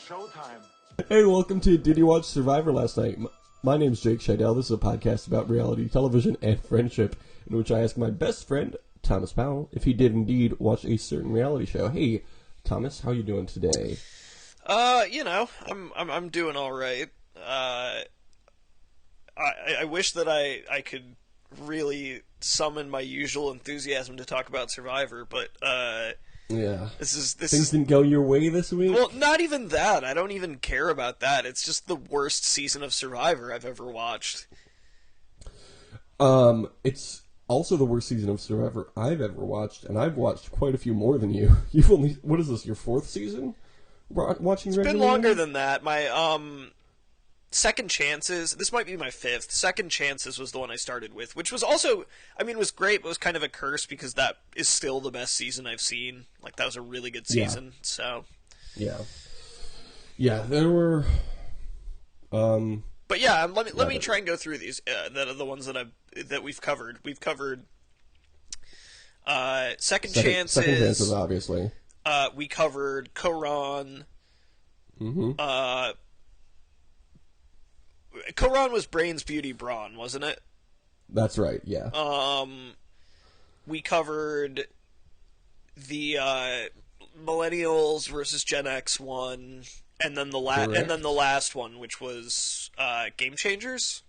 Showtime. Hey, welcome to Did You Watch Survivor Last Night? My name's Jake Scheidel. This is a podcast about reality television and friendship, in which I ask my best friend, Thomas Powell, if he did indeed watch a certain reality show. Hey, Thomas, how you doing today? I'm doing all right. I wish that I could really summon my usual enthusiasm to talk about Survivor, but Yeah. This Things didn't go your way this week? Well, not even that. I don't even care about that. It's just the worst season of Survivor I've ever watched. It's also the worst season of Survivor I've ever watched, and I've watched quite a few more than you. You've only, what is this, your fourth season? Watching It's been longer than that. My, Second Chances, this might be my fifth. Second Chances was the one I started with, which was also, was great, but was kind of a curse because that is still the best season I've seen. Like, that was a really good season, so. Yeah. Yeah, there were, But yeah, let me try and go through these, that are the ones that we've covered. We've covered, Second Chances. Second Chances, obviously. We covered Koran. Mm-hmm. Koran was Brains, Beauty, Brawn, wasn't it? That's right, yeah. We covered the Millennials versus Gen X one, and then the last one, which was Game Changers.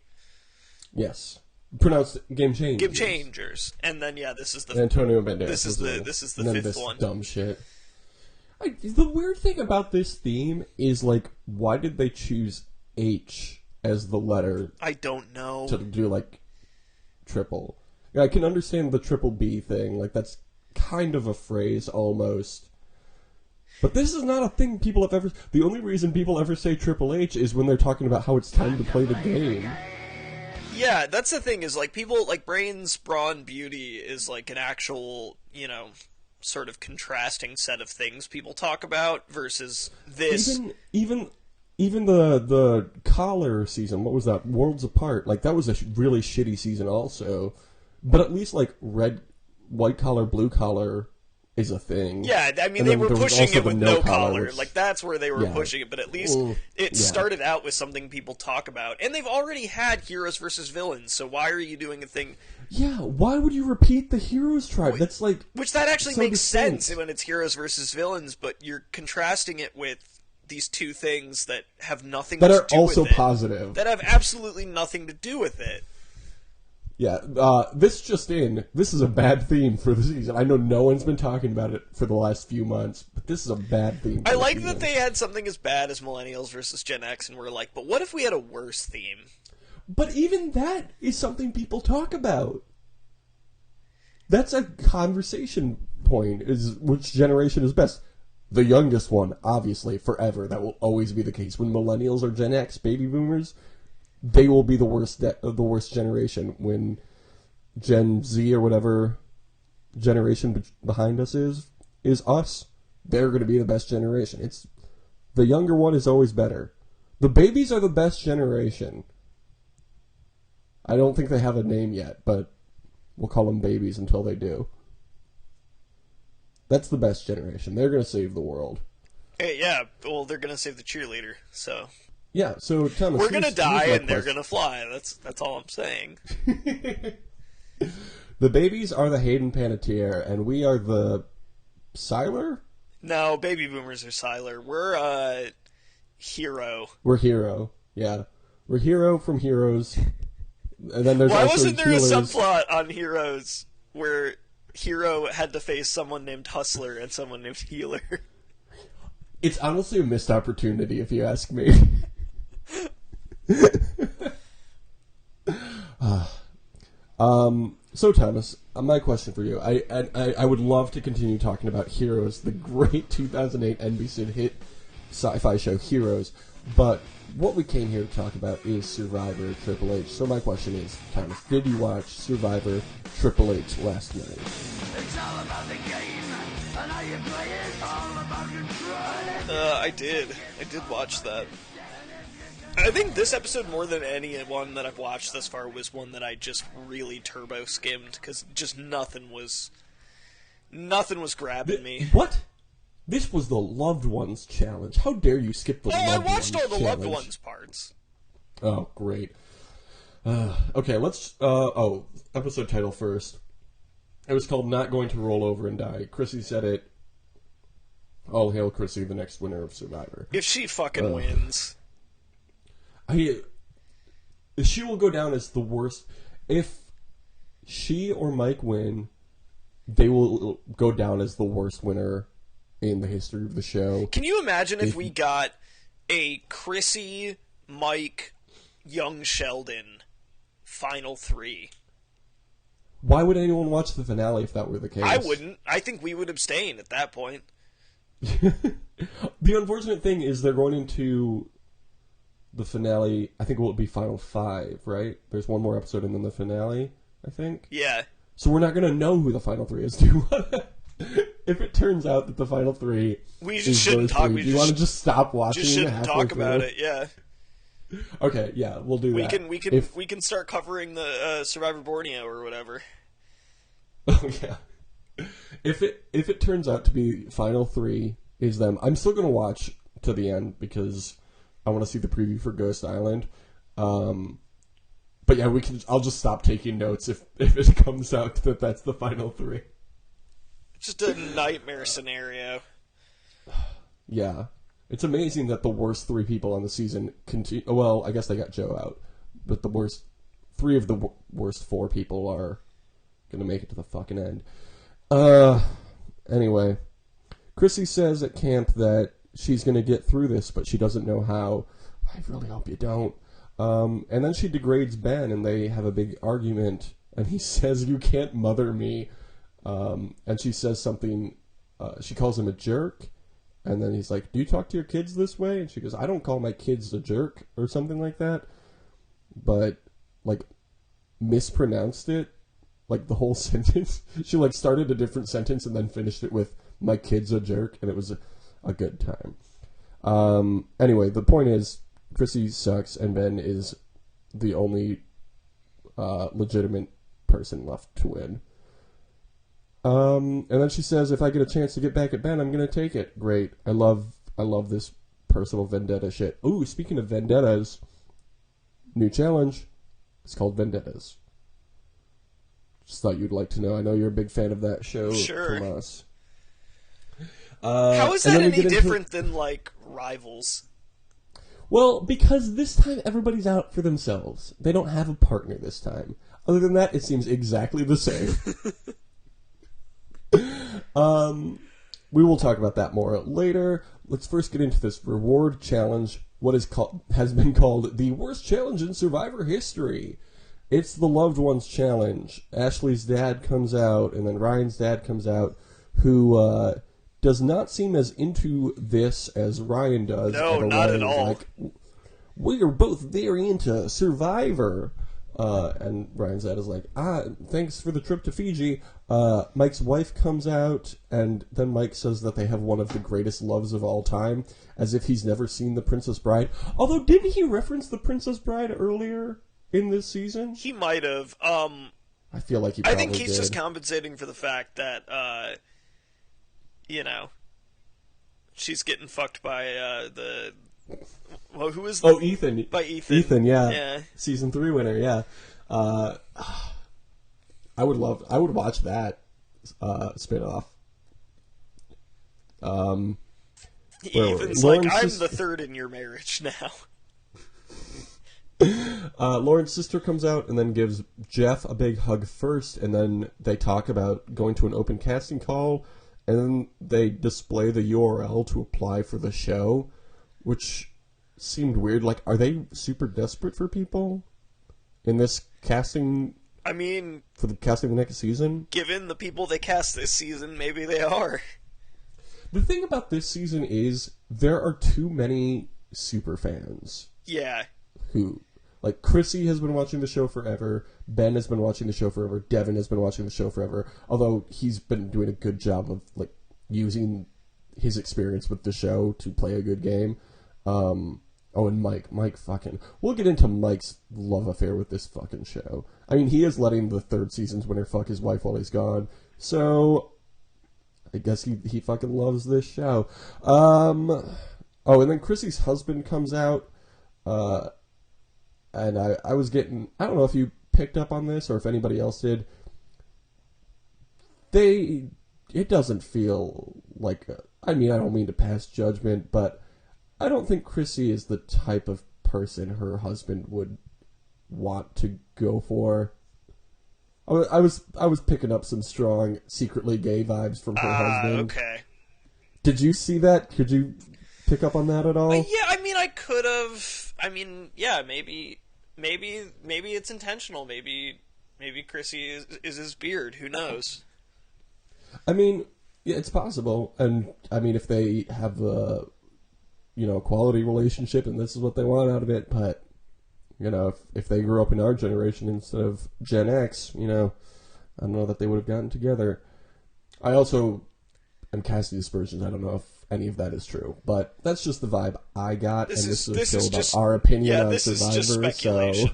Yes, pronounced Game Changers. Game Changers, and then this is the Antonio Banderas. This is the fifth one. Dumb shit. The weird thing about this theme is, like, why did they choose H as the letter? I don't know. To do, like, triple. Yeah, I can understand the triple B thing. Like, that's kind of a phrase, almost. But this is not a thing people have ever... The only reason people ever say Triple H is when they're talking about how it's time to play the game. Yeah, that's the thing, is, like, people... Like, Brains, Brawn, Beauty is, like, an actual, sort of contrasting set of things people talk about versus this. Even the Collar season, what was that? Worlds Apart. Like, that was a really shitty season also. But at least, like, white collar, blue collar is a thing. Yeah, they were pushing it with no collar. Which... Like, that's where they were pushing it. But at least it started out with something people talk about. And they've already had heroes versus villains, so why are you doing a thing... Yeah, why would you repeat the heroes tribe? That's like... Which that actually makes sense when it's heroes versus villains, but you're contrasting it with these two things that have nothing to do with it. That are also positive. That have absolutely nothing to do with it. Yeah, this is a bad theme for the season. I know no one's been talking about it for the last few months, but this is a bad theme. I like that they had something as bad as Millennials versus Gen X, and we're like, but what if we had a worse theme? But even that is something people talk about. That's a conversation point, is which generation is best. The youngest one, obviously, forever. That will always be the case. When Millennials or Gen X, baby boomers, they will be the worst generation. When Gen Z or whatever generation behind us is us, they're going to be the best generation. It's the younger one is always better. The babies are the best generation. I don't think they have a name yet, but we'll call them babies until they do. That's the best generation. They're going to save the world. Hey, yeah, well, they're going to save the cheerleader, so... Yeah, so Thomas, we're going to die and they're going to fly. That's all I'm saying. The babies are the Hayden Panettiere, and we are the Sylar? No, baby boomers are Sylar. We're, Hero. We're Hero, yeah. We're Hero from Heroes. And then there's Why also wasn't there Healers. a subplot on Heroes where Hero had to face someone named Hustler and someone named Healer? It's honestly a missed opportunity, if you ask me. So Thomas, my question for you. I would love to continue talking about Heroes, the great 2008 NBC hit sci-fi show Heroes, but what we came here to talk about is Survivor Triple H. So my question is, Thomas, did you watch Survivor Triple H last night? It's all about the game, and how you play it, all about control. I did watch that. I think this episode, more than any one that I've watched thus far, was one that I just really turbo skimmed, because just nothing was grabbing me. What? This was the Loved Ones challenge. How dare you skip the Loved Ones I watched all the challenge? Loved Ones parts. Oh, great. Okay, let's... episode title first. It was called Not Going to Roll Over and Die. Chrissy said it. All hail Chrissy, the next winner of Survivor. If she fucking wins. She will go down as the worst. If she or Mike win, they will go down as the worst winner in the history of the show. Can you imagine if we got a Chrissy, Mike, Young Sheldon final 3? Why would anyone watch the finale if that were the case? I wouldn't. I think we would abstain at that point. The unfortunate thing is they're going into the finale. I think it will be final 5, right? There's one more episode and then the finale, I think. Yeah. So we're not going to know who the final 3 is. Do you want to... If it turns out that the final 3 we just shouldn't talk. Do you want to just stop watching? Just shouldn't talk about it. Yeah. Okay. Yeah, we'll do that. We can start covering the Survivor Borneo or whatever. Oh yeah. If it turns out to be final 3 is them, I'm still going to watch to the end because I want to see the preview for Ghost Island. But yeah, I'll just stop taking notes if it comes out that that's the final 3. Just a nightmare scenario. Yeah. It's amazing that the worst 3 people on the season continue. Well, I guess they got Joe out, but the worst 3 of the worst 4 people are gonna make it to the fucking end. Anyway, Chrissy says at camp that she's gonna get through this, but she doesn't know how. I really hope you don't. And then she degrades Ben, and they have a big argument, and he says, "You can't mother me." And she says something, she calls him a jerk, and then he's like, "Do you talk to your kids this way?" And she goes, "I don't call my kids a jerk," or something like that, but, like, mispronounced it, like, the whole sentence. She, like, started a different sentence and then finished it with, "My kid's a jerk," and it was a good time. Anyway, the point is, Chrissy sucks, and Ben is the only legitimate person left to win. And then she says, "If I get a chance to get back at Ben, I'm going to take it." Great. I love this personal vendetta shit. Ooh, speaking of vendettas, new challenge. It's called Vendettas. Just thought you'd like to know. I know you're a big fan of that show, Sure. Tomas. How is that any different than, like, Rivals? Well, because this time everybody's out for themselves. They don't have a partner this time. Other than that, it seems exactly the same. We will talk about that more later. Let's first get into this reward challenge, what has been called the worst challenge in Survivor history. It's the Loved Ones challenge. Ashley's dad comes out, and then Ryan's dad comes out, who does not seem as into this as Ryan does. No, not at all. Like, we are both very into Survivor. And Ryan's dad is like, thanks for the trip to Fiji. Mike's wife comes out, and then Mike says that they have one of the greatest loves of all time, as if he's never seen The Princess Bride. Although, didn't he reference The Princess Bride earlier in this season? He might have. I feel like he probably I think he's did. just compensating for the fact that, she's getting fucked by, who is... Oh, Ethan. By Ethan. Ethan, yeah. Yeah. Season 3 winner, yeah. I would watch that spin-off. Ethan's like, I'm the third in your marriage now. Lauren's sister comes out and then gives Jeff a big hug first, and then they talk about going to an open casting call, and then they display the URL to apply for the show, which seemed weird. Like, are they super desperate for people in this casting? I mean, for the casting the next season? Given the people they cast this season, maybe they are. The thing about this season is there are too many super fans. Yeah. Who, like, Chrissy has been watching the show forever, Ben has been watching the show forever, Devin has been watching the show forever, although he's been doing a good job of, like, using his experience with the show to play a good game. And Mike fucking... We'll get into Mike's love affair with this fucking show. I mean, he is letting the third season's winner fuck his wife while he's gone, so... I guess he fucking loves this show. And then Chrissy's husband comes out, and I was getting, I don't know if you picked up on this or if anybody else did. It doesn't feel like, I don't mean to pass judgment, but I don't think Chrissy is the type of person her husband would want to go for. I was picking up some strong, secretly gay vibes from her husband. Okay. Did you see that? Could you pick up on that at all? Yeah, I could have. Yeah, maybe it's intentional. Maybe Chrissy is his beard. Who knows? Yeah, it's possible. And if they have a quality relationship and this is what they want out of it, but if they grew up in our generation instead of Gen X, I don't know that they would have gotten together. I also am casting aspersions. I don't know if any of that is true, but that's just the vibe I got. This is a show about our opinion on this Survivor. Is just speculation.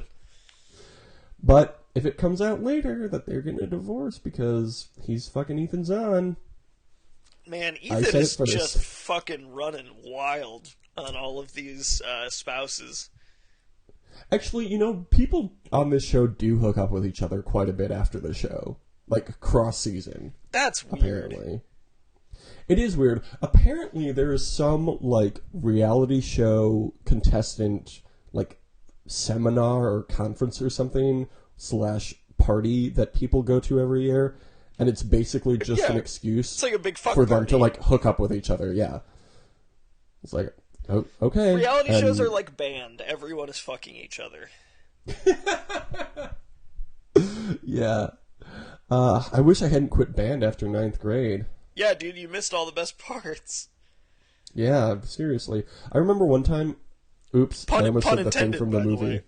But if it comes out later that they're getting a divorce because he's fucking Ethan's on, man, Ethan is just fucking running wild on all of these spouses. Actually, people on this show do hook up with each other quite a bit after the show. Like, cross-season. That's weird. Apparently. It is weird. Apparently, there is some, reality show contestant, seminar or conference or something, / party that people go to every year, and it's basically just an excuse it's like a big fuck for them party. to, hook up with each other, yeah. It's like, oh, okay. Reality shows are like band. Everyone is fucking each other. Yeah. I wish I hadn't quit band after 9th grade. Yeah, dude, you missed all the best parts. Yeah, seriously. I remember one time... Oops, I almost said the thing from the movie.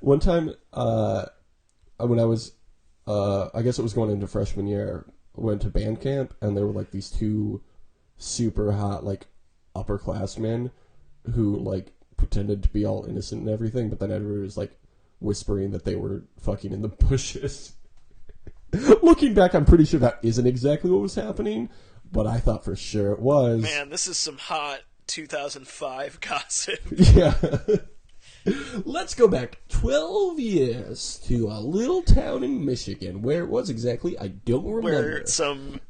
One time, when I was... I guess it was going into freshman year, I went to band camp, and there were, these two super hot, upperclassmen who, pretended to be all innocent and everything, but then everybody was, whispering that they were fucking in the bushes. Looking back, I'm pretty sure that isn't exactly what was happening, but I thought for sure it was. Man, this is some hot 2005 gossip. Yeah. Let's go back 12 years to a little town in Michigan. Where it was exactly, I don't remember. Where some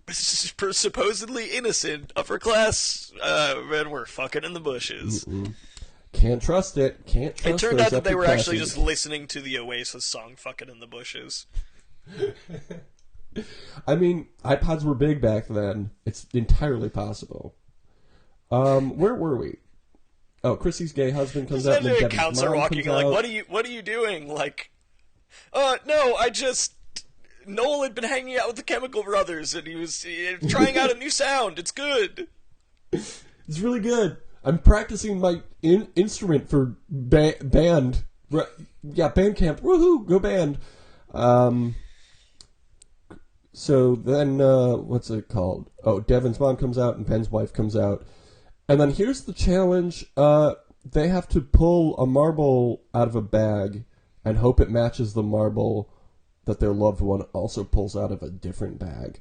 supposedly innocent upper-class men were fucking in the bushes. Mm-mm. Can't trust it. Can't trust it. It turned out that they were actually just listening to the Oasis song Fucking in the Bushes. iPods were big back then. It's entirely possible. Where were we? Oh, Chrissy's gay husband comes out. And then counselor walking like, what are you doing? No, Noel had been hanging out with the Chemical Brothers and he was trying out a new sound. It's good. It's really good. I'm practicing my instrument for band. Yeah, band camp. Woohoo! Go band. So then, what's it called? Oh, Devin's mom comes out and Ben's wife comes out. And then here's the challenge. They have to pull a marble out of a bag and hope it matches the marble that their loved one also pulls out of a different bag.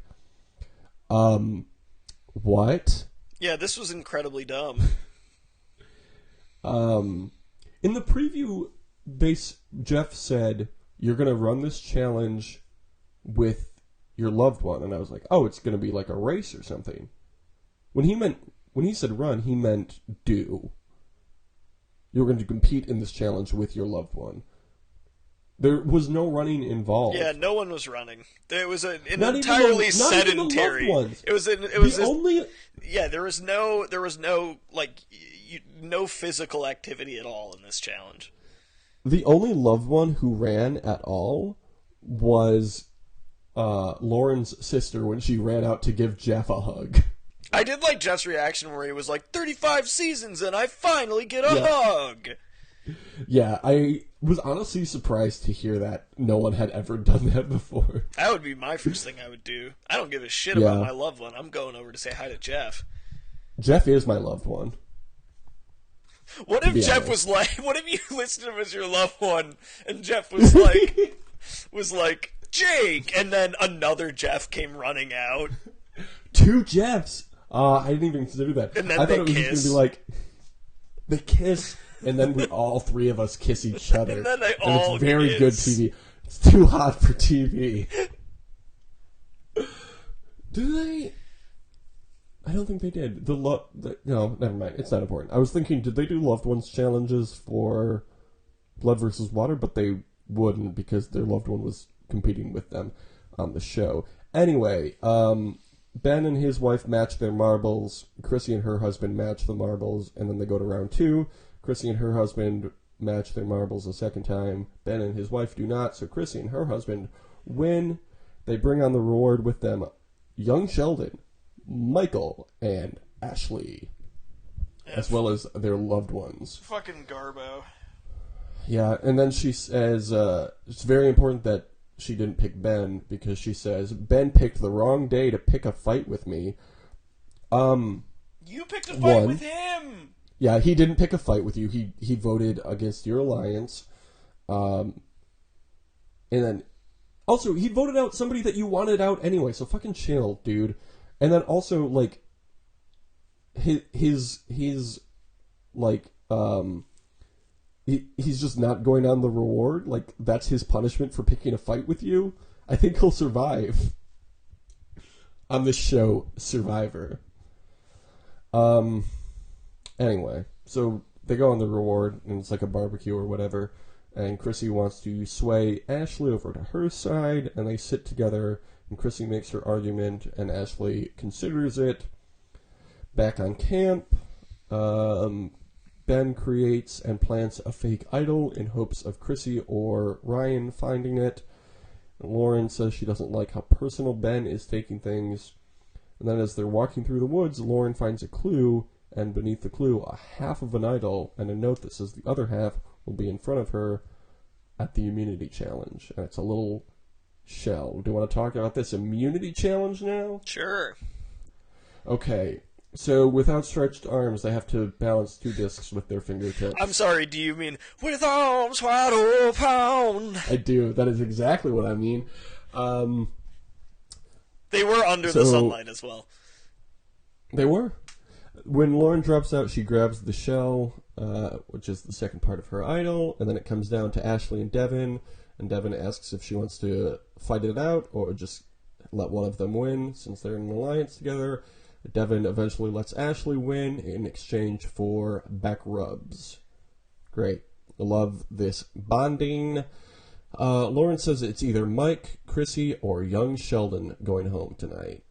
What? Yeah, this was incredibly dumb. In the preview, Jeff said, you're going to run this challenge with your loved one. And I was like, oh, it's going to be like a race or something. When he said run, he meant do. You're going to compete in this challenge with your loved one. There was no running involved. Yeah, no one was running. There was an not entirely even not even sedentary. The loved ones. It was only. Yeah, there was no no physical activity at all in this challenge. The only loved one who ran at all was Lauren's sister when she ran out to give Jeff a hug. I did like Jeff's reaction where he was like, 35 seasons and I finally get a hug! Yeah, I was honestly surprised to hear that no one had ever done that before. That would be my first thing I would do. I don't give a shit about my loved one. I'm going over to say hi to Jeff. Jeff is my loved one. What if Jeff was like, what if you listened to him as your loved one and Jeff was like, Jake! And then another Jeff came running out. 2 Jeffs! I didn't even consider that. And then I they thought it was just kiss. going to be like, they kiss, and then we all 3 of us kiss each other. And then they and all it's very kiss. good TV. It's too hot for TV. Do they? I don't think they did. No, never mind. It's not important. I was thinking, did they do loved ones challenges for Blood versus Water? But they wouldn't, because their loved one was competing with them on the show. Anyway, Ben and his wife match their marbles. Chrissy and her husband match the marbles, and then they go to round 2. Chrissy and her husband match their marbles a second time. Ben and his wife do not, so Chrissy and her husband win. They bring on the reward with them young Sheldon, Michael, and Ashley, as well as their loved ones. Fucking Garbo. Yeah, and then she says it's very important that she didn't pick Ben, because she says, Ben picked the wrong day to pick a fight with me. You picked a fight One. with him! Yeah, he didn't pick a fight with you. He voted against your alliance. And then, also, he voted out somebody that you wanted out anyway, so fucking chill, dude. And then also, like, he's just not going on the reward. Like, that's his punishment for picking a fight with you. I think he'll survive on this show, Survivor. Anyway, so they go on the reward, and it's like a barbecue or whatever, and Chrissy wants to sway Ashley over to her side, and they sit together, and Chrissy makes her argument, and Ashley considers it. Back on camp, Ben creates and plants a fake idol in hopes of Chrissy or Ryan finding it. Lauren says she doesn't like how personal Ben is taking things. And then as they're walking through the woods, Lauren finds a clue, and beneath the clue, a half of an idol, and a note that says the other half will be in front of her at the immunity challenge. And it's a little shell. Do you want to talk about this immunity challenge now? Sure. Okay. So, with outstretched arms, they have to balance 2 discs with their fingertips. I'm sorry, do you mean, with arms wide open? I do. That is exactly what I mean. They were under the sunlight as well. They were. When Lauren drops out, she grabs the shell, which is the second part of her idol, and then it comes down to Ashley and Devin asks if she wants to fight it out or just let one of them win, since they're in an alliance together. Devin eventually lets Ashley win in exchange for back rubs. Great. I love this bonding. Lauren says it's either Mike, Chrissy, or young Sheldon going home tonight.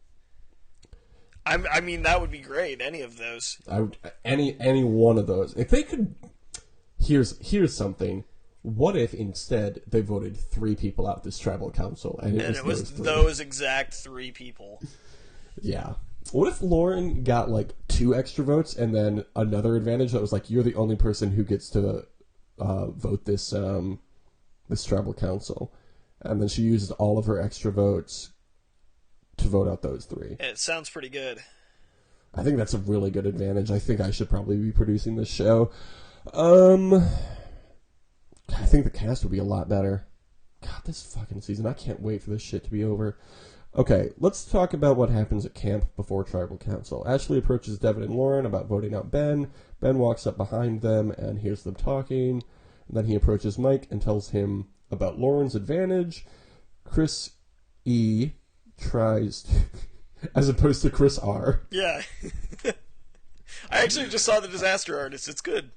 I mean, that would be great. Any of those. Any one of those. If they could... Here's something. What if instead they voted 3 people out this tribal council? And it was those exact 3 people. Yeah. What if Lauren got like 2 extra votes and then another advantage that was like, you're the only person who gets to vote this tribal council, and then she used all of her extra votes to vote out those 3. It sounds pretty good. I think that's a really good advantage. I think I should probably be producing this show. I think the cast would be a lot better. God, this fucking season. I can't wait for this shit to be over. Okay, let's talk about what happens at camp before Tribal Council. Ashley approaches Devin and Lauren about voting out Ben. Ben walks up behind them and hears them talking. And then he approaches Mike and tells him about Lauren's advantage. Chris E tries to, as opposed to Chris R. Yeah. I actually just saw The Disaster Artist. It's good.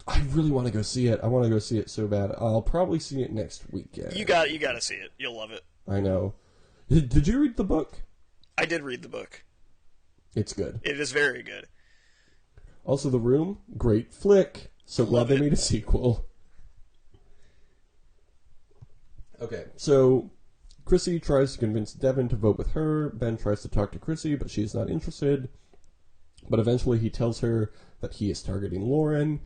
I really want to go see it. I want to go see it so bad. I'll probably see it next weekend. You got to see it. You'll love it. I know. Did you read the book? I did read the book. It's good. It is very good. Also, The Room, great flick. So glad they made a sequel. Okay, so Chrissy tries to convince Devin to vote with her. Ben tries to talk to Chrissy, but she's not interested. But eventually he tells her that he is targeting Lauren.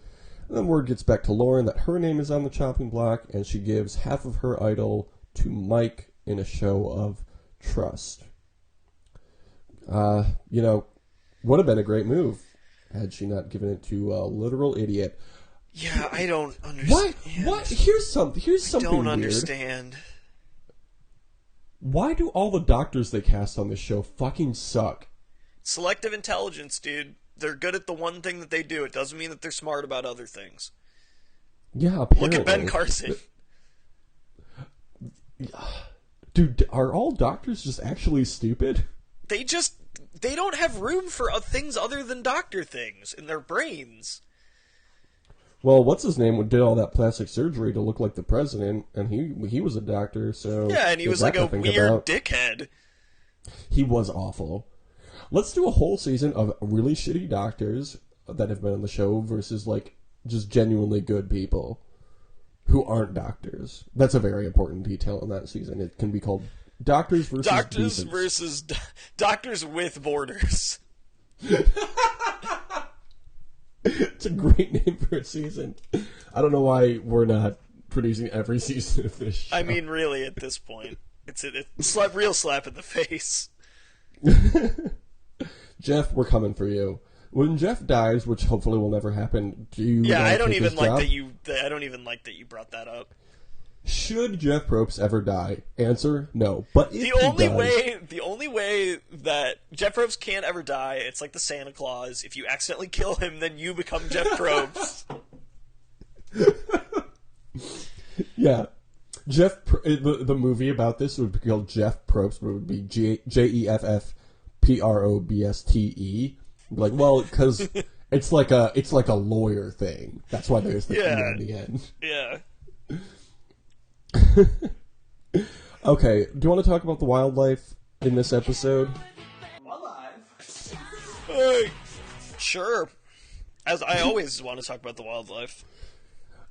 And then word gets back to Lauren that her name is on the chopping block, and she gives half of her idol to Mike in a show of trust. Would have been a great move had she not given it to a literal idiot. Yeah, I don't understand. What? Here's something I don't weird. understand. Why do all the doctors they cast on this show fucking suck? Selective intelligence, dude. They're good at the one thing that they do. It doesn't mean that they're smart about other things. Yeah, apparently. Look at Ben Carson. Dude, are all doctors just actually stupid? They don't have room for things other than doctor things in their brains. Well, what's his name did all that plastic surgery to look like the president, and he was a doctor, so... Yeah, and he was like a weird dickhead. He was awful. Let's do a whole season of really shitty doctors that have been on the show versus, like, just genuinely good people who aren't doctors. That's a very important detail in that season. It can be called Doctors versus Doctors Decents. versus... Doctors with Borders. It's a great name for a season. I don't know why we're not producing every season of this show. I mean, really, at this point. It's a real slap in the face. Jeff, we're coming for you. When Jeff dies, which hopefully will never happen, do you? Yeah, I don't even like job? that you. I don't even like that you brought that up. Should Jeff Probst ever die? Answer: no. But if the only way that Jeff Probst can't ever die, it's like the Santa Claus. If you accidentally kill him, then you become Jeff Probst. Yeah, the movie about this would be called Jeff Probst, but it would be JEFFPROBSTE. Like, well, because it's like a lawyer thing. That's why there's the E on the end. Yeah. Okay, do you want to talk about the wildlife in this episode? Sure. As I always want to talk about the wildlife.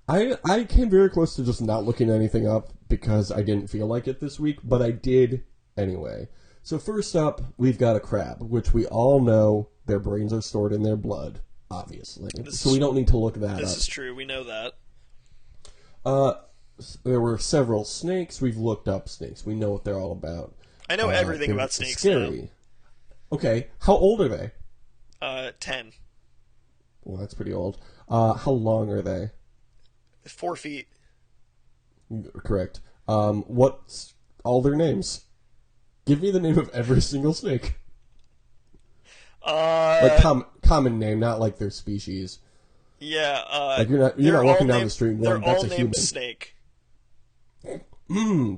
I came very close to just not looking anything up because I didn't feel like it this week, but I did anyway. So first up, we've got a crab, which we all know their brains are stored in their blood, obviously. So we don't need to look that up. This is true, we know that. There were several snakes. We've looked up snakes. We know what they're all about. I know everything about snakes scary. now. Okay, how old are they? 10. Well, that's pretty old. How long are they? 4 feet. Correct. What's all their names? Give me the name of every single snake. Like common name, not like their species. Yeah. Like you're not walking down the street and going, that's a human. Snake.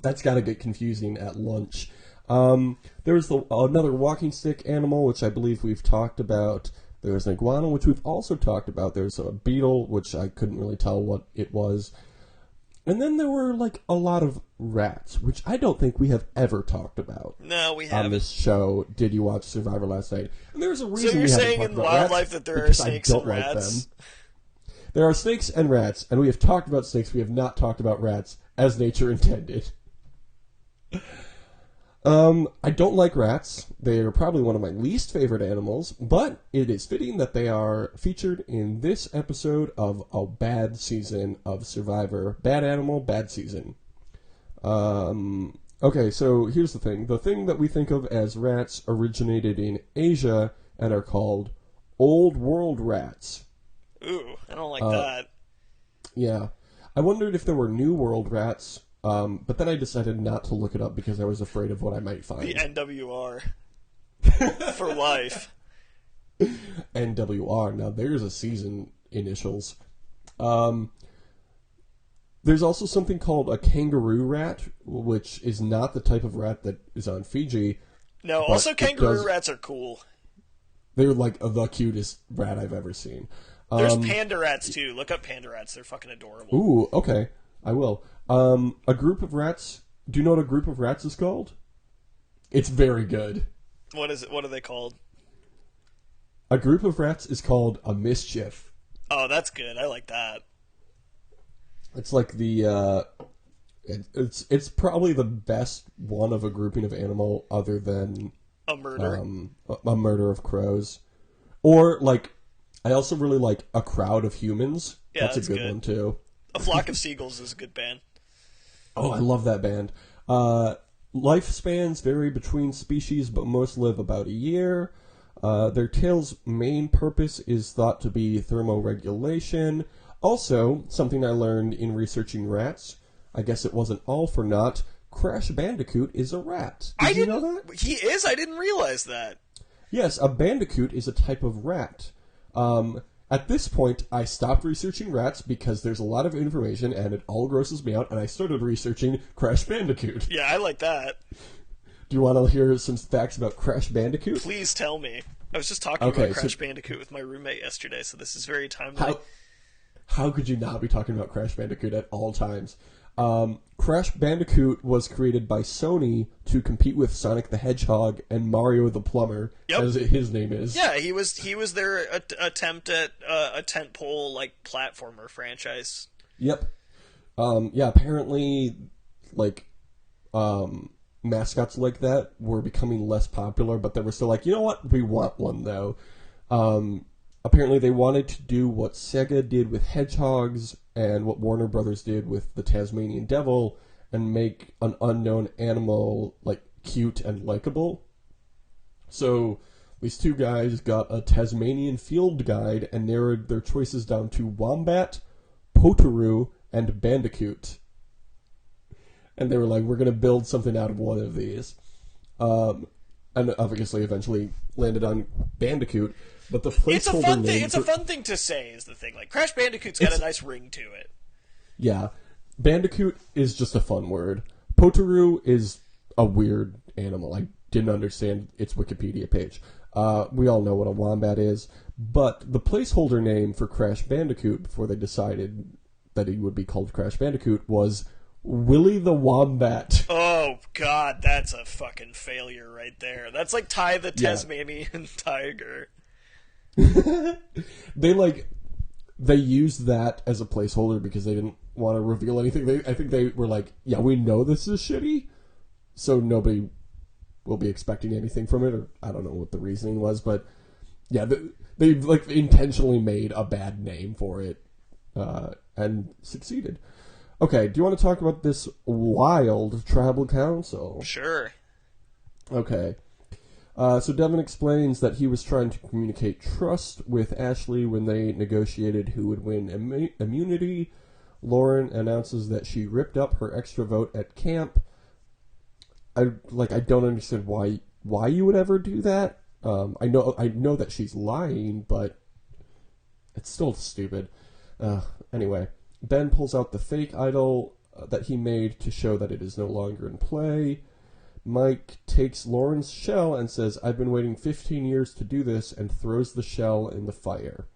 That's got to get confusing at lunch. There's another walking stick animal, which I believe we've talked about. There's an iguana, which we've also talked about. There's a beetle, which I couldn't really tell what it was. And then there were, like, a lot of rats, which I don't think we have ever talked about. No, we haven't. On this show, Did You Watch Survivor Last Night? And there's a reason so you're we haven't saying talked in about wildlife rats, that there are snakes and like rats? them. There are snakes and rats, and we have talked about snakes. We have not talked about rats, as nature intended. I don't like rats. They are probably one of my least favorite animals, but it is fitting that they are featured in this episode of a bad season of Survivor. Bad animal, bad season. Okay, so here's the thing. The thing that we think of as rats originated in Asia and are called Old World rats. Ooh, I don't like that. Yeah. I wondered if there were New World rats, but then I decided not to look it up because I was afraid of what I might find. The NWR. For life. NWR. Now, there's a season initials. There's also something called a kangaroo rat, which is not the type of rat that is on Fiji. No, also kangaroo rats are cool. They're like the cutest rat I've ever seen. There's panda rats, too. Look up panda rats. They're fucking adorable. Ooh, okay. I will. A group of rats... Do you know what a group of rats is called? It's very good. What is it? What are they called? A group of rats is called a mischief. Oh, that's good. I like that. It's like the... It's probably the best one of a grouping of animal other than... A murder. A murder of crows. Or, like... I also really like A Crowd of Humans. Yeah, that's a good one, too. A Flock of Seagulls is a good band. Oh, I love that band. Lifespans vary between species, but most live about a year. Their tail's main purpose is thought to be thermoregulation. Also, something I learned in researching rats, I guess it wasn't all for naught, Crash Bandicoot is a rat. Did you know that? He is? I didn't realize that. Yes, a bandicoot is a type of rat. At this point, I stopped researching rats because there's a lot of information and it all grosses me out, and I started researching Crash Bandicoot. Yeah, I like that. Do you want to hear some facts about Crash Bandicoot? Please tell me. I was just talking about Crash Bandicoot with my roommate yesterday, so this is very timely. How could you not be talking about Crash Bandicoot at all times? Crash Bandicoot was created by Sony to compete with Sonic the Hedgehog and Mario the Plumber, as his name is. Yeah, he was their attempt at a tentpole like platformer franchise. Yep. Apparently, mascots like that were becoming less popular, but they were still like, you know what, we want one though. Apparently they wanted to do what Sega did with hedgehogs and what Warner Brothers did with the Tasmanian Devil and make an unknown animal cute and likable. So these two guys got a Tasmanian field guide and narrowed their choices down to Wombat, Potoroo, and Bandicoot. And they were like, we're going to build something out of one of these. And obviously eventually landed on Bandicoot. But the placeholder name... It's a fun thing to say, is the thing. Like, Crash Bandicoot's got a nice ring to it. Yeah. Bandicoot is just a fun word. Potoroo is a weird animal. I didn't understand its Wikipedia page. We all know what a wombat is. But the placeholder name for Crash Bandicoot, before they decided that he would be called Crash Bandicoot, was Willy the Wombat. Oh, God, that's a fucking failure right there. That's like Ty the Tasmanian Tiger. They used that as a placeholder because they didn't want to reveal anything. I think they were like, yeah, we know this is shitty, so nobody will be expecting anything from it, or I don't know what the reasoning was, but yeah, they intentionally made a bad name for it, and succeeded. Okay, do you want to talk about this wild tribal council? Sure. Okay. So Devin explains that he was trying to communicate trust with Ashley when they negotiated who would win immunity. Lauren announces that she ripped up her extra vote at camp. I don't understand why you would ever do that. I know that she's lying, but it's still stupid. Anyway, Ben pulls out the fake idol that he made to show that it is no longer in play. Mike takes Lauren's shell and says, I've been waiting 15 years to do this, and throws the shell in the fire.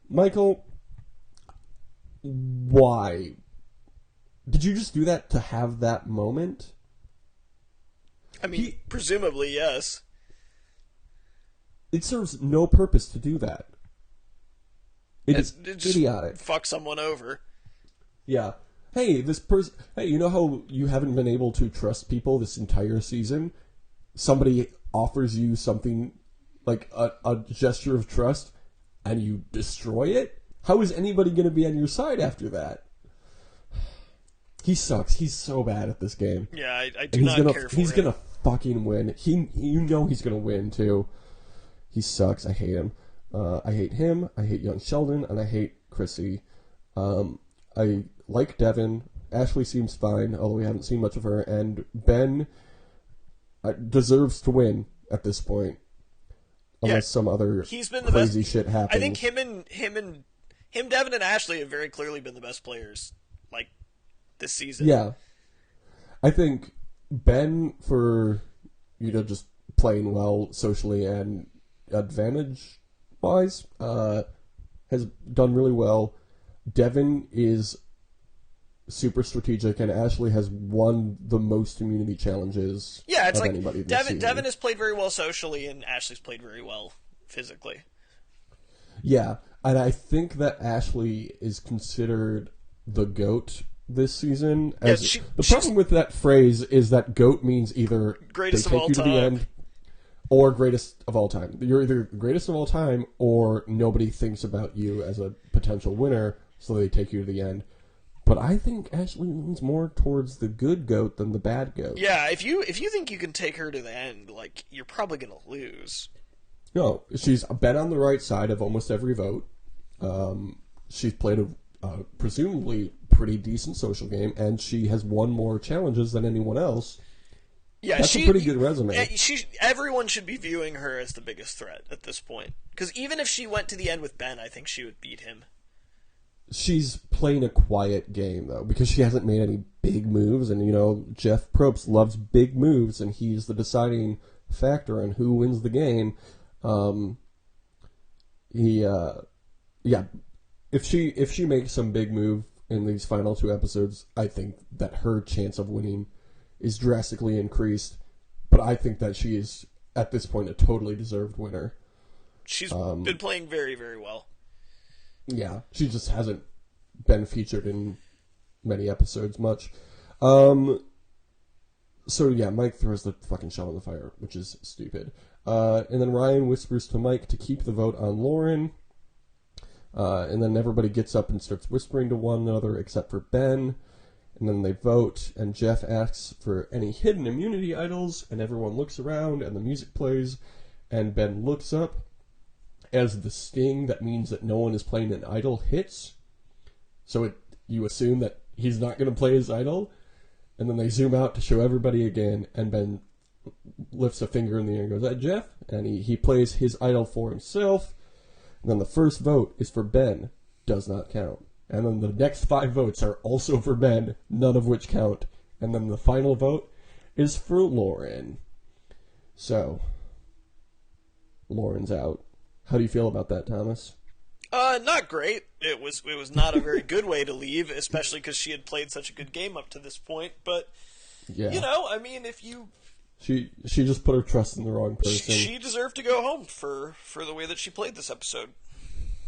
Michael, why? Did you just do that to have that moment? I mean, presumably, yes. It serves no purpose to do that. It's idiotic. Fuck someone over. Yeah. Hey, hey, you know how you haven't been able to trust people this entire season? Somebody offers you something like a gesture of trust, and you destroy it? How is anybody going to be on your side after that? He sucks. He's so bad at this game. Yeah, I do not care for him. He's going to fucking win. You know he's going to win, too. He sucks. I hate him. I hate him. I hate young Sheldon, and I hate Chrissy. I like Devin. Ashley seems fine, although we haven't seen much of her. And Ben deserves to win at this point, unless some other crazy shit happens. I think him, Devin, and Ashley have very clearly been the best players, this season. Yeah, I think Ben, for just playing well socially and advantage-wise, has done really well. Devin is super strategic, and Ashley has won the most immunity challenges. Yeah, it's of like anybody this season. Devin has played very well socially, and Ashley's played very well physically. Yeah, and I think that Ashley is considered the GOAT this season. The problem with that phrase is that GOAT means either greatest they take of all you time to the end, or greatest of all time. You're either greatest of all time, or nobody thinks about you as a potential winner, so they take you to the end. But I think Ashley leans more towards the good GOAT than the bad GOAT. Yeah, if you think you can take her to the end, you're probably gonna lose. No, she's been on the right side of almost every vote. She's played a presumably pretty decent social game, and she has won more challenges than anyone else. Yeah, that's a pretty good resume. Everyone should be viewing her as the biggest threat at this point. Because even if she went to the end with Ben, I think she would beat him. She's playing a quiet game, though, because she hasn't made any big moves, and, Jeff Probst loves big moves, and he's the deciding factor on who wins the game. If she makes some big move in these final 2 episodes, I think that her chance of winning is drastically increased, but I think that she is, at this point, a totally deserved winner. She's been playing very, very well. Yeah, she just hasn't been featured in many episodes much. So yeah, Mike throws the fucking shell in the fire, which is stupid. And then Ryan whispers to Mike to keep the vote on Lauren. And then everybody gets up and starts whispering to one another except for Ben. And then they vote, and Jeff asks for any hidden immunity idols, and everyone looks around, and the music plays, and Ben looks up. As the sting that means that no one is playing an idol hits, so you assume that he's not going to play his idol, and then they zoom out to show everybody again, and Ben lifts a finger in the air and goes, "Is that Jeff?" And he plays his idol for himself, and then the first vote is for Ben, does not count. And then the next 5 votes are also for Ben, none of which count. And then the final vote is for Lauren. So, Lauren's out. How do you feel about that, Thomas? Not great. It was not a very good way to leave, especially because she had played such a good game up to this point. But, yeah. I mean, if you... She just put her trust in the wrong person. She deserved to go home for the way that she played this episode.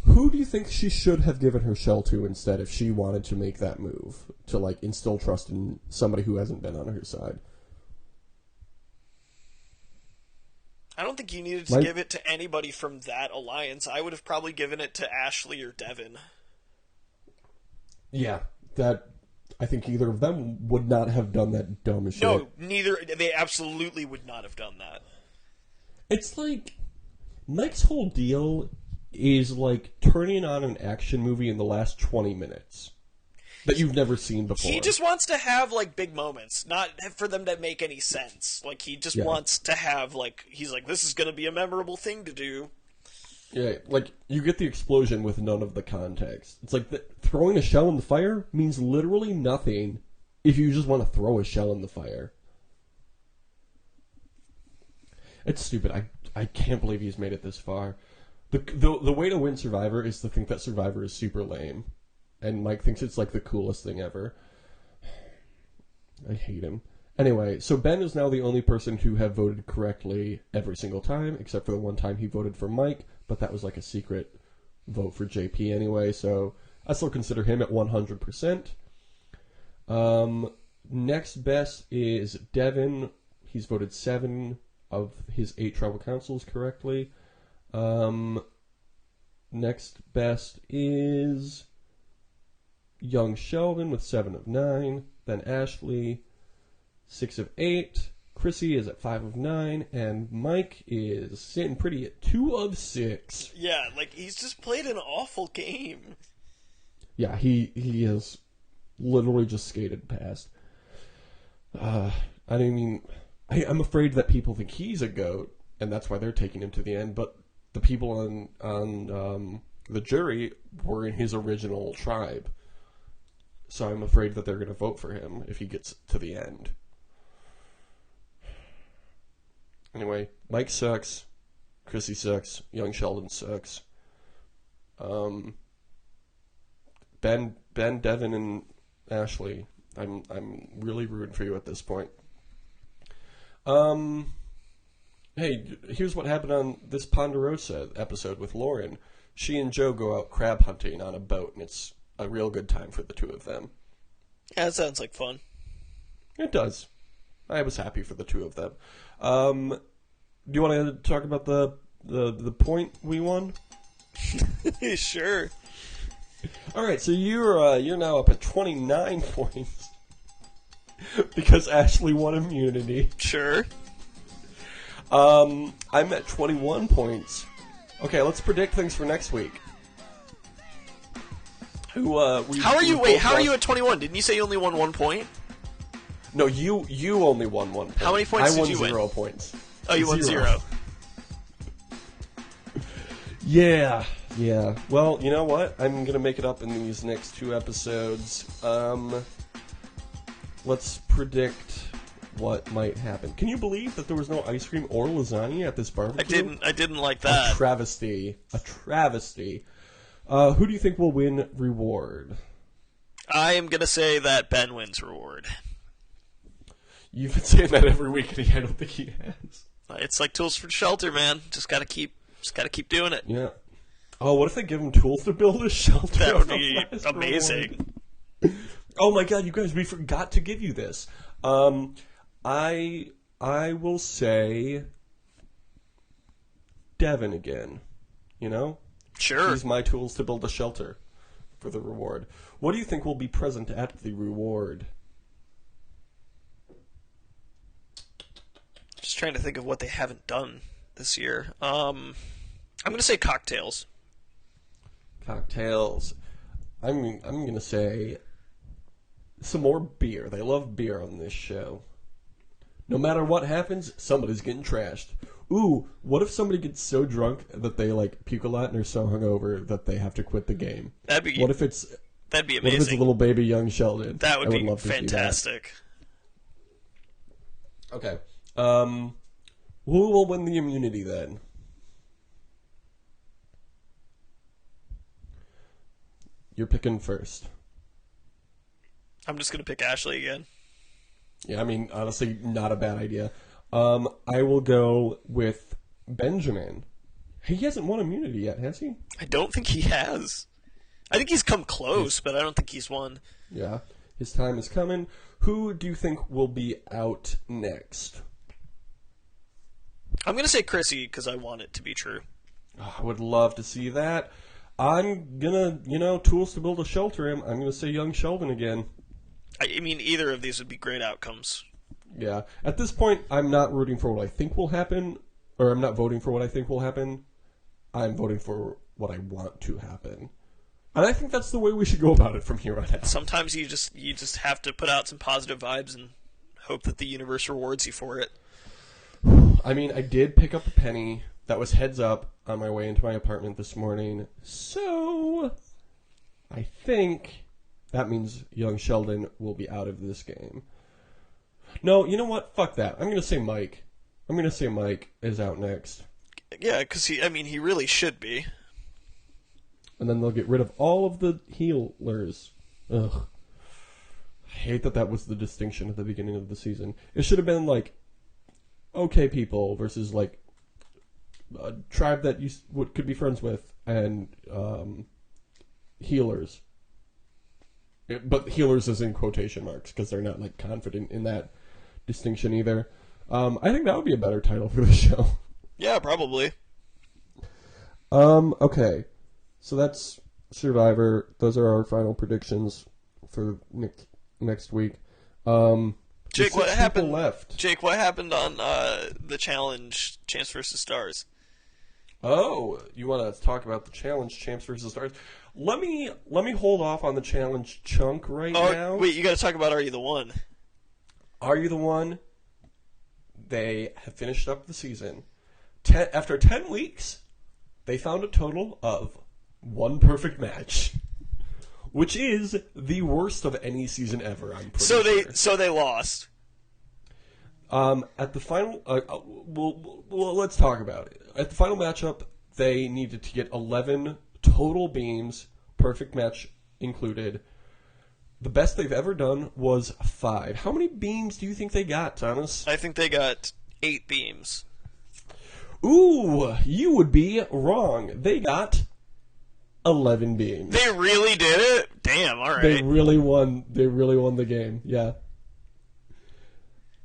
Who do you think she should have given her shell to instead if she wanted to make that move? To, instill trust in somebody who hasn't been on her side? I don't think you needed to give it to anybody from that alliance. I would have probably given it to Ashley or Devin. Yeah, I think either of them would not have done that dumb shit. No, neither. They absolutely would not have done that. It's like Mike's whole deal is like turning on an action movie in the last 20 minutes that you've never seen before. He just wants to have big moments, not for them to make any sense. He just wants to have he's like, this is going to be a memorable thing to do. Yeah, you get the explosion with none of the context. It's like throwing a shell in the fire means literally nothing if you just want to throw a shell in the fire. It's stupid. I can't believe he's made it this far. The way to win Survivor is to think that Survivor is super lame. And Mike thinks it's the coolest thing ever. I hate him. Anyway, so Ben is now the only person to have voted correctly every single time, except for the one time he voted for Mike, but that was a secret vote for JP anyway, so I still consider him at 100%. Next best is Devin. He's voted 7 of his 8 tribal councils correctly. Next best is Young Sheldon with 7 of 9. Then Ashley, 6 of 8. Chrissy is at 5 of 9. And Mike is sitting pretty at 2 of 6. Yeah, he's just played an awful game. Yeah, he has literally just skated past. I'm afraid that people think he's a GOAT, and that's why they're taking him to the end, but the people on the jury were in his original tribe. So I'm afraid that they're going to vote for him if he gets to the end. Anyway, Mike sucks. Chrissy sucks. Young Sheldon sucks. Ben, Devin, and Ashley. I'm really rooting for you at this point. Hey, here's what happened on this Ponderosa episode with Lauren. She and Joe go out crab hunting on a boat, and it's a real good time for the two of them. Yeah, that sounds like fun. It does. I was happy for the two of them. Do you want to talk about the point we won? Sure. All right, so you're now up at 29 points because Ashley won immunity. Sure. I'm at 21 points. Okay, let's predict things for next week. How are you? Wait, how are you at 21? Didn't you say you only won 1 point? No, you only won 1 point. How many points did you win? I won 0 points. Oh, you won 0. Yeah. Well, you know what? I'm gonna make it up in these next 2 episodes. Let's predict what might happen. Can you believe that there was no ice cream or lasagna at this barbecue? I didn't like that. A travesty. Who do you think will win reward? I am gonna say that Ben wins reward. You've been saying that every week, and I don't think he has. It's like Tools for Shelter, man. Just gotta keep doing it. Yeah. Oh, what if they give him tools to build a shelter? That would be amazing. Oh my god, you guys, we forgot to give you this. I will say Devin again. You know? Sure. Use my tools to build a shelter for the reward. What do you think will be present at the reward? Just trying to think of what they haven't done this year. I'm going to say cocktails. Cocktails. I'm going to say some more beer. They love beer on this show. No matter what happens, somebody's getting trashed. Ooh, what if somebody gets so drunk that they puke a lot and are so hungover that they have to quit the game? That'd be amazing. What if it's little baby young Sheldon? That would be fantastic. Okay. Who will win the immunity then? You're picking first. I'm just going to pick Ashley again. Yeah, I mean, honestly, not a bad idea. I will go with Benjamin. He hasn't won immunity yet, has he? I don't think he has. I think he's come close, but I don't think he's won. Yeah, his time is coming. Who do you think will be out next? I'm going to say Chrissy because I want it to be true. Oh, I would love to see that. I'm going to, tools to build a shelter him. I'm going to say young Sheldon again. I mean, either of these would be great outcomes. Yeah. At this point, I'm not rooting for what I think will happen, or I'm not voting for what I think will happen. I'm voting for what I want to happen. And I think that's the way we should go about it from here on out. Sometimes you just have to put out some positive vibes and hope that the universe rewards you for it. I mean, I did pick up a penny that was heads up on my way into my apartment this morning, so I think that means young Sheldon will be out of this game. No, you know what? Fuck that. I'm going to say Mike. I'm going to say Mike is out next. Yeah, because he really should be. And then they'll get rid of all of the healers. Ugh. I hate that was the distinction at the beginning of the season. It should have been okay people versus a tribe that you could be friends with and healers. But healers is in quotation marks because they're not confident in that distinction either. I think that would be a better title for the show. Yeah, probably. Okay. So that's Survivor. Those are our final predictions for next week. Jake, what happened? Left. Jake, what happened on the challenge, Champs vs. Stars? Oh, you want to talk about the challenge, Champs vs. Stars? Let me hold off on the challenge chunk now. Wait, you got to talk about Are You the One? Are You the One? They have finished up the season. After 10 weeks, they found a total of 1 perfect match, which is the worst of any season ever. I'm pretty sure. So they lost. At the final, well, let's talk about it. At the final matchup, they needed to get 11 total beams, perfect match included. The best they've ever done was 5. How many beams do you think they got, Thomas? I think they got 8 beams. Ooh, you would be wrong. They got 11 beams. They really did it? Damn, all right. They really won the game. Yeah.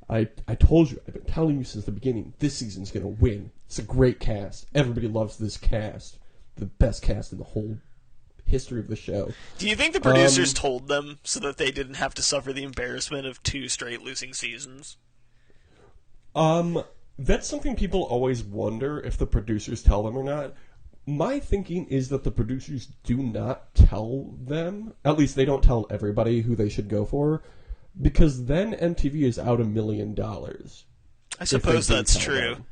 I told you, I've been telling you since the beginning, this season's going to win. It's a great cast. Everybody loves this cast. The best cast in the whole history of the show. Do you think the producers told them so that they didn't have to suffer the embarrassment of 2 straight losing seasons? That's something people always wonder if the producers tell them or not. my thinking is that the producers do not tell them, at least they don't tell everybody who they should go for, because then MTV is out $1 million. I suppose that's true. Them.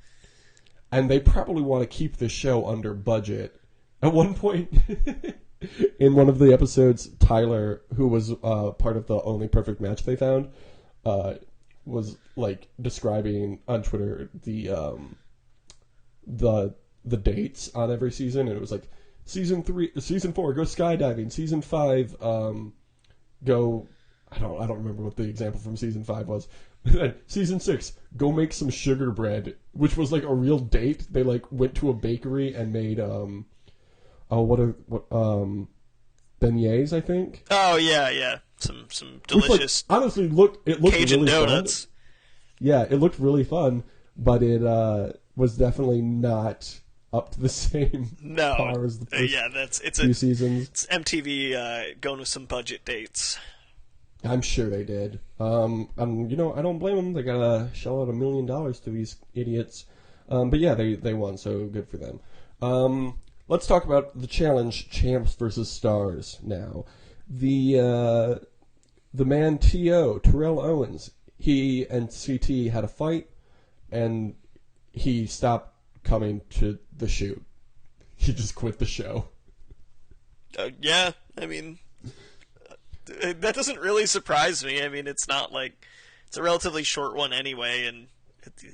And they probably want to keep the show under budget. At one point, in one of the episodes, Tyler, who was part of the only perfect match they found, was like describing on Twitter the dates on every season, and it was like season 4 go skydiving, season 5 go, I don't remember what the example from season 5 was. Season 6 go make some sugar bread, which was like a real date. They like went to a bakery and made beignets, I think. Oh yeah, some delicious. Which, like, honestly, looked Cajun really donuts. Fun. Yeah, it looked really fun, but it was definitely not up to the same par as the first few seasons. It's MTV going with some budget dates. I'm sure they did. And I don't blame them. They gotta shell out $1 million to these idiots. But yeah, they won, so good for them. Let's talk about the challenge, Champs versus Stars now. The man T.O., Terrell Owens, he and CT had a fight, and he stopped coming to the shoot. He just quit the show. Yeah, I mean, that doesn't really surprise me. I mean, it's not like it's a relatively short one anyway, and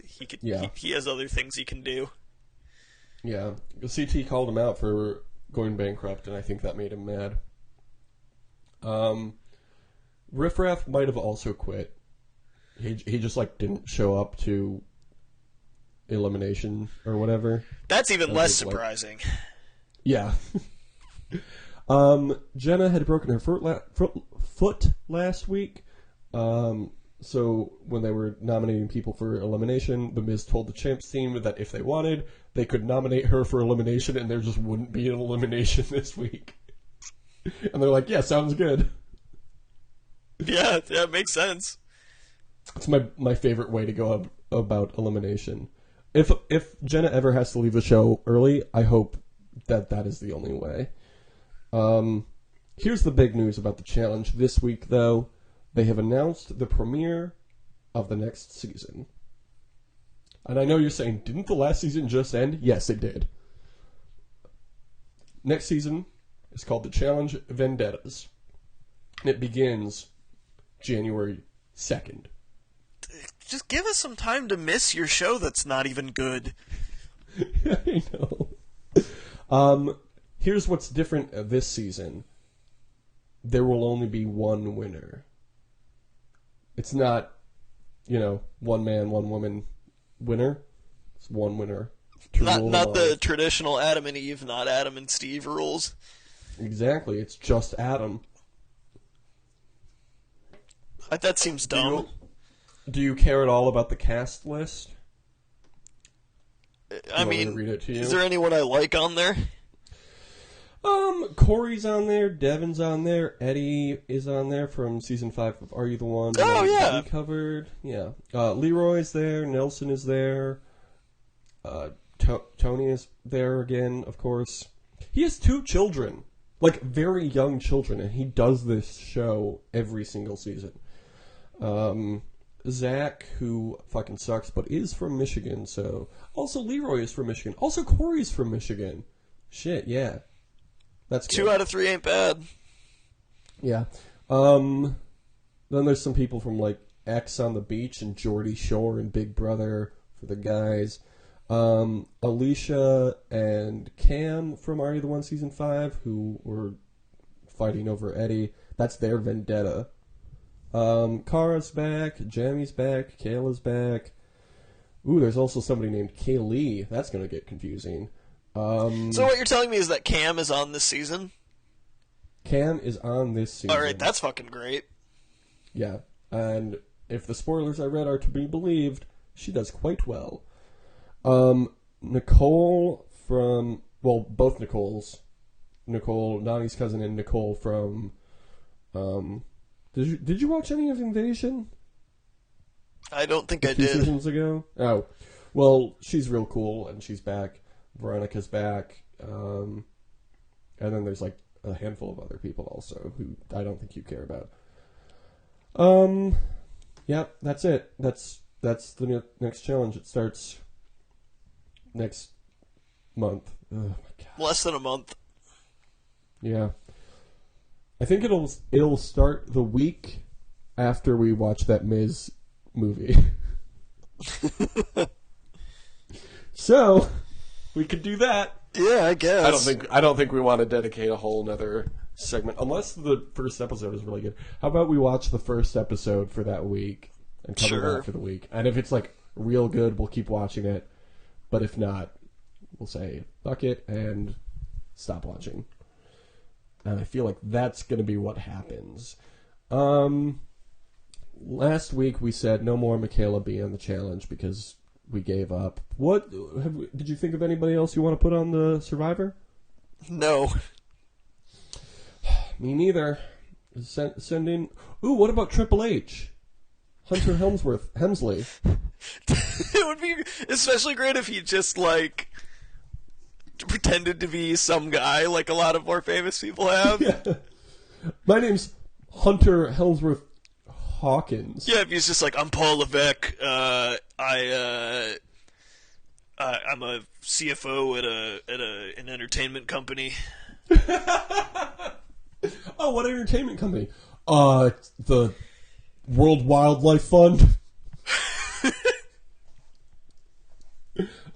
he has other things he can do. Yeah, CT called him out for going bankrupt, and I think that made him mad. Riff Raff might have also quit. He just like didn't show up to elimination or whatever. That's even less surprising. Yeah. Jenna had broken her foot last week. So when they were nominating people for elimination, The Miz told the Champs team that if they wanted, they could nominate her for elimination, and there just wouldn't be an elimination this week. And they're like, yeah, sounds good. Yeah, it makes sense. It's my favorite way to go about elimination. If Jenna ever has to leave the show early, I hope that is the only way. Here's the big news about the challenge this week, though. They have announced the premiere of the next season. And I know you're saying, didn't the last season just end? Yes, it did. Next season is called The Challenge Vendettas. And it begins January 2nd. Just give us some time to miss your show that's not even good. I know. Here's what's different this season. There will only be one winner. It's not, one man, one woman winner. It's one winner. Not the traditional Adam and Eve, not Adam and Steve rules. Exactly. It's just Adam. That seems dumb. Do you care at all about the cast list? I mean, read it to you? Is there anyone I like on there? Corey's on there, Devin's on there, Eddie is on there from season 5 of Are You the One? Oh, yeah. We covered. Yeah. Leroy's there, Nelson is there, Tony is there again, of course. He has 2 children, like very young children, and he does this show every single season. Zach, who fucking sucks, but is from Michigan, so... Also, Leroy is from Michigan. Also, Corey's from Michigan. Shit, yeah. That's good. 2 out of 3 ain't bad. Yeah. Then there's some people from, like, X on the Beach and Geordie Shore and Big Brother for the guys. Alicia and Cam from Are You the One Season 5, who were fighting over Eddie. That's their vendetta. Kara's back, Jamie's back, Kayla's back. Ooh, there's also somebody named Kaylee. That's going to get confusing. So what you're telling me is that Cam is on this season? Cam is on this season. Alright, that's fucking great. Yeah, and if the spoilers I read are to be believed, she does quite well. Nicole from... Well, both Nicoles. Nicole, Nani's cousin, and Nicole from... Did you watch any of Invasion? I don't think I did. 2 did. seasons ago? Oh. Well, she's real cool, and she's back. Veronica's back. And then there's like a handful of other people also who I don't think you care about. Yeah, that's it. That's the next challenge. It starts next month. Oh my god. Less than a month. Yeah. I think it'll start the week after we watch that Miz movie. So, we could do that. Yeah, I guess. I don't think we want to dedicate a whole nother segment unless the first episode is really good. How about we watch the first episode for that week and cover that for the week? And if it's like real good, we'll keep watching it. But if not, we'll say fuck it and stop watching. And I feel like that's going to be what happens. Last week we said no more Michaela B on the challenge because we gave up. Did you think of anybody else you want to put on the Survivor? No. Me neither. Send in. Ooh, what about Triple H? Hunter Hemsley. It would be especially great if he just like pretended to be some guy like a lot of more famous people have. Yeah. My name's Hunter Hemsworth Hawkins. Yeah, if he's just like, I'm Paul Levesque. I'm a CFO at an entertainment company. Oh, what entertainment company? The World Wildlife Fund.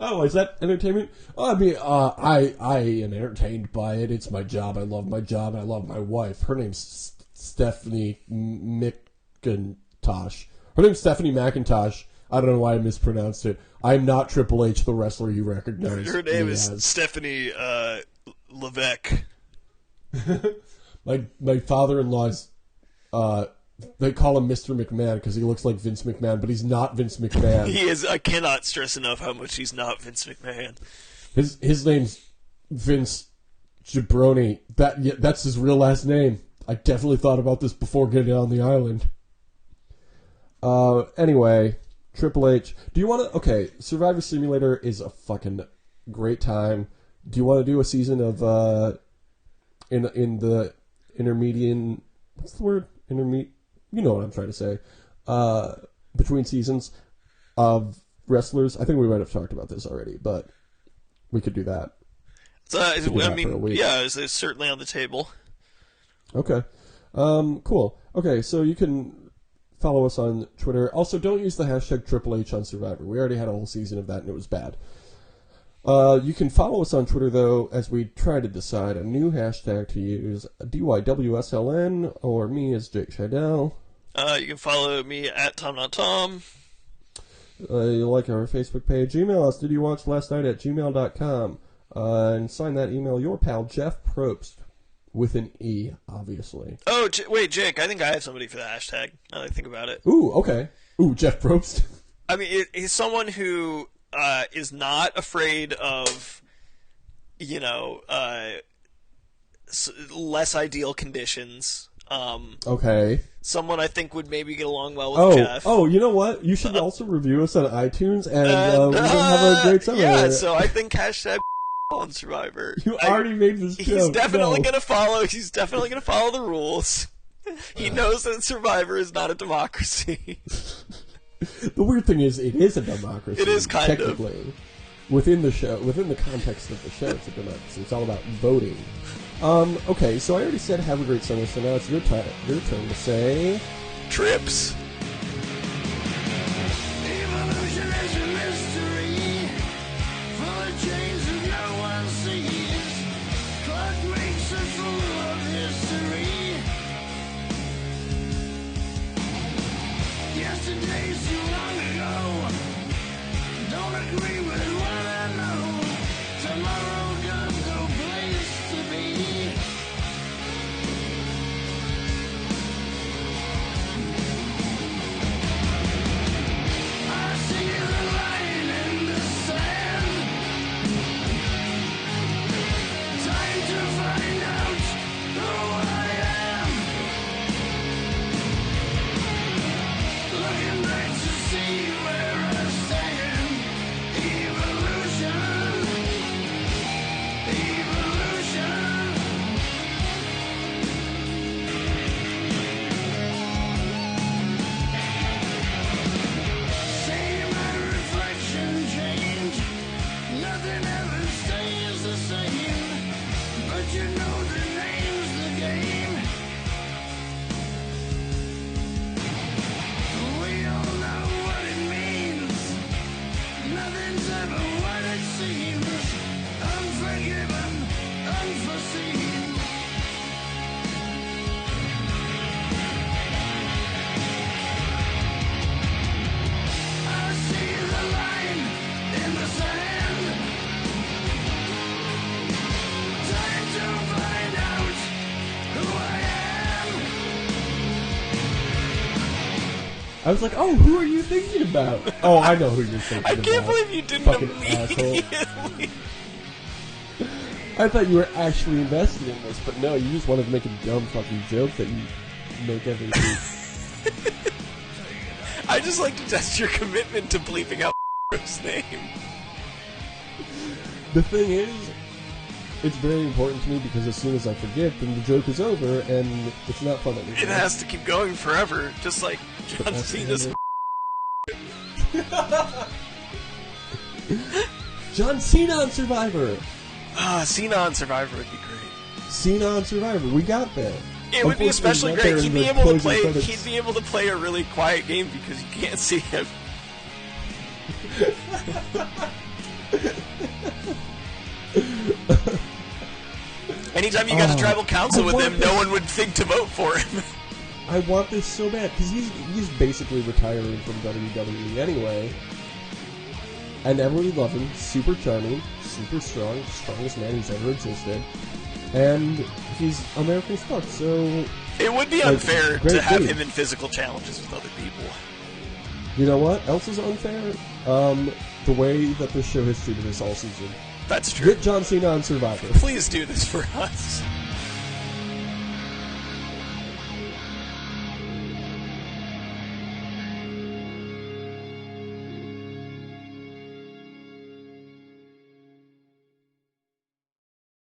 Oh, is that entertainment? I mean, I am entertained by it. It's my job. I love my job. I love my wife. Her name's Stephanie McIntosh. Her name's Stephanie McIntosh. I don't know why I mispronounced it. I'm not Triple H, the wrestler you recognize. Her name is Stephanie Levesque. My father-in-law's. They call him Mr. McMahon because he looks like Vince McMahon, but he's not Vince McMahon. He is. I cannot stress enough how much he's not Vince McMahon. His name's Vince Jabroni. That's his real last name. I definitely thought about this before getting on the island. Anyway, Triple H. Do you want to? Okay, Survivor Simulator is a fucking great time. Do you want to do a season of in the intermediate? What's the word? Intermediate. You know what I'm trying to say. Between seasons of wrestlers. I think we might have talked about this already, but we could do that. I mean, yeah, it's certainly on the table. Okay. Cool. Okay, so you can follow us on Twitter. Also, don't use the hashtag Triple H on Survivor. We already had a whole season of that, and it was bad. You can follow us on Twitter, though, as we try to decide a new hashtag to use. DYWSLN, or me as Jake Scheidel. You can follow me at TomNotTom. You like our Facebook page. Email us, didyouvwatchlastnight@gmail.com. And sign that email, your pal, Jeff Probst. With an E, obviously. Oh, wait, Jake, I think I have somebody for the hashtag, now that I think about it. Ooh, okay. Ooh, Jeff Probst. I mean, he's someone who is not afraid of, less ideal conditions. Okay. Someone I think would maybe get along well with Jeff. Oh, you know what? You should also review us on iTunes, and we're going to have a great summer. Yeah, so I think hashtag on Survivor. You already made this joke. He's definitely going to follow. He's definitely going to follow the rules. He knows that Survivor is not a democracy. The weird thing is, it is a democracy. It is kind of. Within the show, within the context of the show, it's a democracy. It's all about voting. Okay, so I already said have a great summer, so now it's your turn to say... Trips. Evolution is a mystery, full of change that no one sees. Clock makes us full of history. Yesterday's too long ago. Don't agree with what I know. Tomorrow got no place to be. I was like, oh, who are you thinking about? Oh, I know who you're thinking I about. can't believe you didn't Fucking immediately. I thought you were actually invested in this, but no, you just wanted to make a dumb fucking joke that you make every week. I just like to test your commitment to bleeping out his name. The thing is, it's very important to me because as soon as I forget, then the joke is over and it's not fun anymore. It has to keep going forever, just like John Cena's. John Cena on Survivor! Cena on Survivor would be great. Cena on Survivor, we got there. It would be especially Unfortunately, great. not there in the closing credits. He'd be able to play a really quiet game because you can't see him. Anytime you got to tribal council with him, no one would think to vote for him. I want this so bad because he's basically retiring from WWE anyway, and everybody loves him. Super charming, super strong, strongest man who's ever existed, and he's American as fuck. So it would be unfair to have him in physical challenges with other people. You know what else is unfair? The way that this show has treated us all season. That's true. Get John Cena on Survivor. Please do this for us.